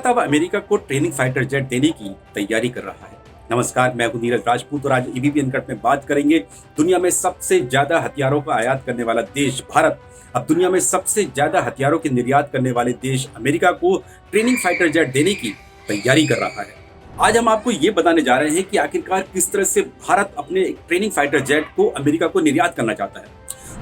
भारत अब अमेरिका को training fighter jet देने की तैयारी कर रहा है। नमस्कार, मैं हूं नीरज राजपूत और आज एबीपी अनकट में बात करेंगे दुनिया में सबसे ज्यादा हथियारों का आयात करने वाला देश भारत अब दुनिया में सबसे ज्यादा हथियारों के निर्यात करने वाले देश अमेरिका को ट्रेनिंग फाइटर जेट देने की तैयारी कर रहा है। आज हम आपको ये बताने जा रहे हैं कि आखिरकार किस तरह से भारत अपने ट्रेनिंग फाइटर जेट को अमेरिका को निर्यात करना चाहता है।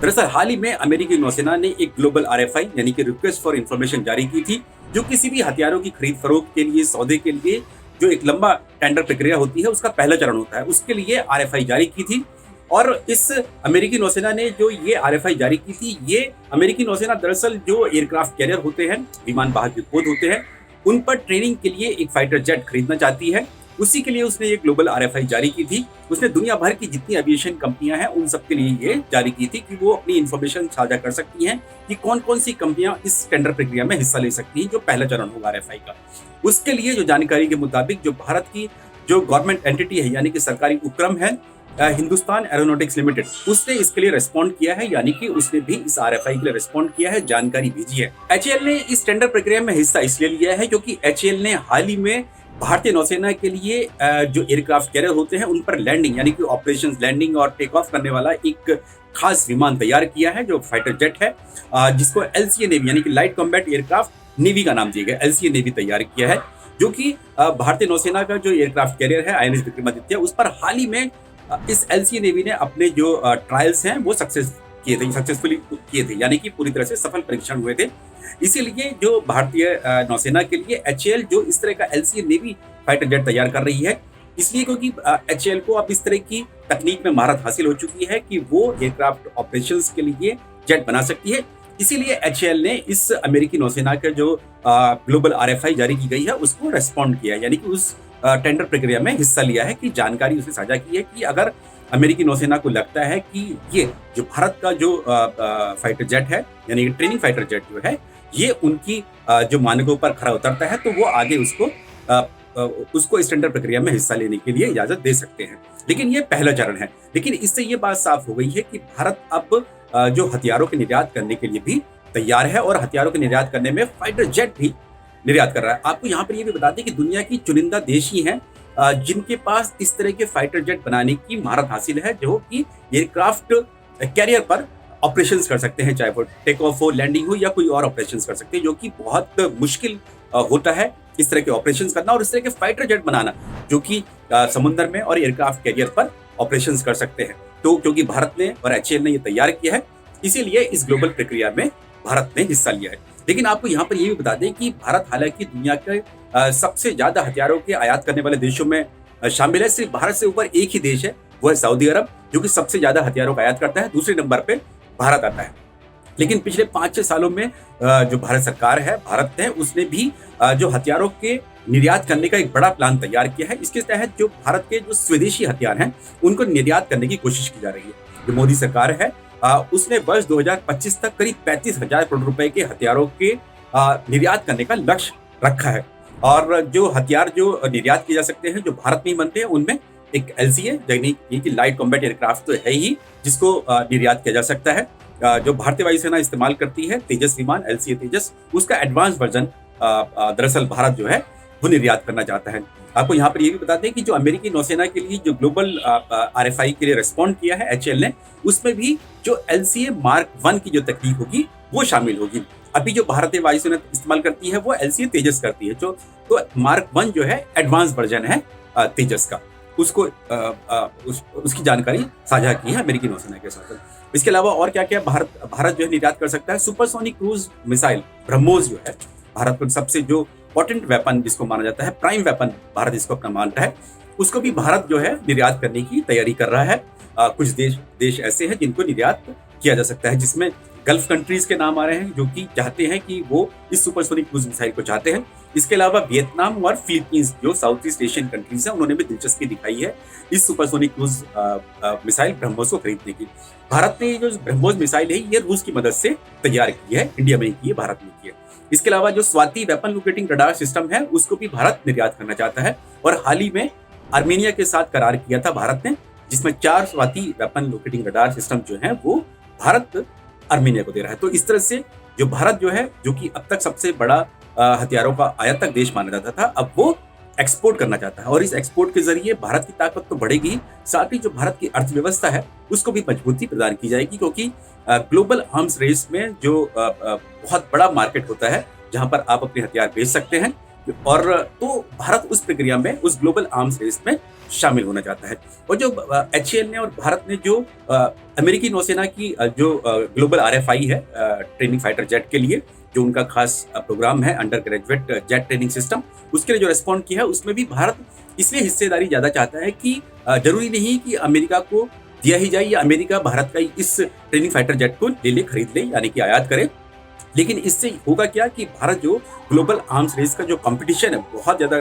दरअसल हाल ही में अमेरिकी नौसेना ने एक ग्लोबल आरएफआई यानी कि रिक्वेस्ट फॉर इंफॉर्मेशन जारी की थी, जो किसी भी हथियारों की खरीद फरोख्त के लिए, सौदे के लिए जो एक लंबा टेंडर प्रक्रिया होती है उसका पहला चरण होता है, उसके लिए आरएफआई जारी की थी। और इस अमेरिकी नौसेना ने जो ये आरएफआई जारी की थी, ये अमेरिकी नौसेना दरअसल जो एयरक्राफ्ट कैरियर होते हैं, विमान वाहक युद्धपोत होते हैं, उन पर ट्रेनिंग के लिए एक फाइटर जेट खरीदना चाहती है। उसी के लिए उसने ये ग्लोबल आरएफआई जारी की थी। उसने दुनिया भर की जितनी एविएशन कंपनियां हैं उन सबके लिए ये जारी की थी कि वो अपनी इंफॉर्मेशन साझा कर सकती हैं कि कौन कौन सी कंपनियां इस टेंडर प्रक्रिया में हिस्सा ले सकती हैं, जो पहला चरण होगा आरएफआई का। उसके लिए जो जानकारी के मुताबिक जो भारत की जो गवर्नमेंट एंटिटी है यानी कि सरकारी उपक्रम है हिंदुस्तान एरोनॉटिक्स लिमिटेड, उसने इसके लिए रिस्पॉन्ड किया है, यानी कि उसने भी इस आरएफआई के लिए रिस्पॉन्ड किया है, जानकारी भेजी है। एचएएल ने इस टेंडर प्रक्रिया में हिस्सा इसलिए लिया है क्योंकि एचएएल ने हाल ही में भारतीय नौसेना के लिए जो एयरक्राफ्ट कैरियर होते हैं उन पर लैंडिंग यानी कि ऑपरेशंस, लैंडिंग और टेक ऑफ करने वाला एक खास विमान तैयार किया है, जो फाइटर जेट है, जिसको एलसीए नेवी यानी कि लाइट कॉम्बैट एयरक्राफ्ट नेवी का नाम दिया गया। एलसीए नेवी तैयार किया है, जो कि भारतीय नौसेना का जो एयरक्राफ्ट कैरियर है आईएनएस विक्रमादित्य, उस पर हाल ही में इस एलसीए नेवी ने अपने जो ट्रायल्स हैं वो सक्सेसफुली किए थे, यानी कि पूरी तरह से सफल परीक्षण हुए थे। इसीलिए जो भारतीय नौसेना के लिए एचएएल जो इस तरह का एलसीए नेवी फाइटर जेट तैयार कर रही है, इसलिए क्योंकि एचएएल को अब इस तरह की तकनीक में महारत हासिल हो चुकी है कि वो एयरक्राफ्ट ऑपरेशंस के लिए जेट बना सकती है। इसीलिए एचएएल ने इस अमेरिकी नौसेना के जो ग्लोबल आरएफआई जारी की गई है उसको रेस्पॉन्ड किया, यानी कि उस टेंडर प्रक्रिया में हिस्सा लिया है, कि जानकारी उसने साझा की है कि अगर अमेरिकी नौसेना को लगता है कि ये जो भारत का जो फाइटर जेट है यानी ट्रेनिंग फाइटर जेट जो है ये उनकी जो मानकों पर खरा उतरता है, तो वो आगे उसको इस टेंडर प्रक्रिया में हिस्सा लेने के लिए इजाजत दे सकते हैं। लेकिन ये पहला चरण है। लेकिन इससे ये बात साफ हो गई है कि भारत अब जो हथियारों के निर्यात करने के लिए भी तैयार है और हथियारों के निर्यात करने में फाइटर जेट भी निर्यात कर रहा है। आपको यहाँ पर ये भी बता दें कि दुनिया की चुनिंदा देश ही हैं जिनके पास इस तरह के फाइटर जेट बनाने की महारत हासिल है, जो कि एयरक्राफ्ट कैरियर पर ऑपरेशंस कर सकते हैं, चाहे वो टेक ऑफ हो, लैंडिंग हो या कोई और ऑपरेशंस कर सकते हैं, जो कि बहुत मुश्किल होता है इस तरह के ऑपरेशंस करना और इस तरह के फाइटर जेट बनाना, जो कि समुद्र में और एयरक्राफ्ट कैरियर पर ऑपरेशंस कर सकते हैं। तो क्योंकि भारत ने और एचएएल ने ये तैयार किया है, इसीलिए इस ग्लोबल प्रक्रिया में भारत ने हिस्सा लिया है। लेकिन आपको यहाँ पर ये भी बता दें कि भारत हालांकि दुनिया के सबसे ज्यादा हथियारों के आयात करने वाले देशों में शामिल है। सिर्फ भारत से ऊपर एक ही देश है, वो है सऊदी अरब, जो कि सबसे ज्यादा हथियारों का आयात करता है। दूसरे नंबर पे भारत आता है। लेकिन पिछले 5-6 सालों में जो भारत सरकार है, भारत है, उसने भी जो हथियारों के निर्यात करने का एक बड़ा प्लान तैयार किया है। इसके तहत जो भारत के जो स्वदेशी हथियार हैं उनको निर्यात करने की कोशिश की जा रही है। जो मोदी सरकार है उसने वर्ष 2025 तक करीब 35,000 करोड़ रुपए के हथियारों के निर्यात करने का लक्ष्य रखा है। और जो हथियार जो निर्यात किए जा सकते हैं, जो भारत में ही बनते हैं, उनमें एक एलसीए यानी कि लाइट कॉम्बैट एयरक्राफ्ट तो है ही, जिसको निर्यात किया जा सकता है। जो भारतीय वायुसेना इस्तेमाल करती है तेजस विमान, एलसीए तेजस, उसका एडवांस वर्जन दरअसल भारत जो है वो निर्यात करना चाहता है। आपको यहाँ पर ये भी बता दें कि जो अमेरिकी नौसेना के लिए जो ग्लोबल आरएफआई के लिए रिस्पॉन्ड किया है एचएएल ने, उसमें भी जो एलसीए मार्क 1 की जो तकनीक होगी वो शामिल होगी। अभी जो भारतीय वायुसेना इस्तेमाल करती है वो एलसीए तेजस करती है, जो तो मार्क 1 जो है एडवांस वर्जन है तेजस का, उसको उसकी जानकारी साझा की है अमेरिकी नौसेना के साथ। इसके अलावा और क्या क्या भारत जो है निर्यात कर सकता है, सुपरसोनिक क्रूज मिसाइल ब्रह्मोस जो है भारत का सबसे जो पोटेंट वेपन जिसको माना जाता है, प्राइम वेपन भारत इसको अपना मानता है, उसको भी भारत जो है निर्यात करने की तैयारी कर रहा है। कुछ देश ऐसे हैं जिनको निर्यात किया जा सकता है, जिसमें गल्फ कंट्रीज के नाम आ रहे हैं, जो कि चाहते हैं कि वो इस सुपरसोनिक क्रूज मिसाइल को चाहते हैं। इसके अलावा वियतनाम और फिलीपींस जो साउथ ईस्ट एशियन कंट्रीज हैं, उन्होंने भी दिलचस्पी दिखाई है इस सुपरसोनिक क्रूज मिसाइल ब्रह्मोस को खरीदने की। भारत ने जो ब्रह्मोस मिसाइल है ये रूस की मदद से तैयार की है, इंडिया में ही की है, भारत में की है। इसके अलावा जो Swati weapon locating radar system है उसको भी भारत निर्यात करना चाहता है, और हाल ही में आर्मेनिया के साथ करार किया था भारत ने, जिसमें 4 Swati weapon locating radar system जो है वो भारत आर्मेनिया को दे रहा है। तो इस तरह से जो भारत जो है, जो कि अब तक सबसे बड़ा हथियारों का आयातक देश माना जाता था, अब वो एक्सपोर्ट करना चाहता है और इस एक्सपोर्ट के जरिए भारत की ताकत तो बढ़ेगी, साथ ही जो भारत की अर्थव्यवस्था है उसको भी मजबूती प्रदान की जाएगी, क्योंकि ग्लोबल आर्म्स रेस में जो बहुत बड़ा मार्केट होता है जहां पर आप अपने हथियार बेच सकते हैं, और तो भारत उस प्रक्रिया में, उस ग्लोबल आर्म्स रेस में शामिल होना चाहता है। और जो एचएएल ने और भारत ने जो अमेरिकी नौसेना की जो ग्लोबल आरएफआई है ट्रेनिंग फाइटर जेट के लिए, जो उनका खास प्रोग्राम है under graduate jet training system, उसके लिए जो रिस्पॉन्ड किया है उसमें भी भारत इसलिए हिस्सेदारी ज्यादा चाहता है कि जरूरी नहीं कि अमेरिका को दिया ही जाए या अमेरिका भारत का इस ट्रेनिंग फाइटर जेट को ले ले, खरीद ले, यानी कि आयात करे। लेकिन इससे होगा क्या कि भारत जो ग्लोबल आर्म्स रेस का जो कंपटीशन है, बहुत ज्यादा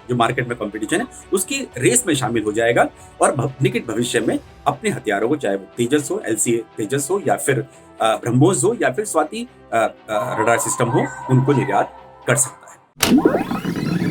जो मार्केट में कंपटीशन है, उसकी रेस में शामिल हो जाएगा और निकट भविष्य में अपने हथियारों को, चाहे वो तेजस हो, एलसीए तेजस हो, या फिर ब्रह्मोस हो, या फिर स्वाति रडार सिस्टम हो, उनको निर्यात कर सकता है।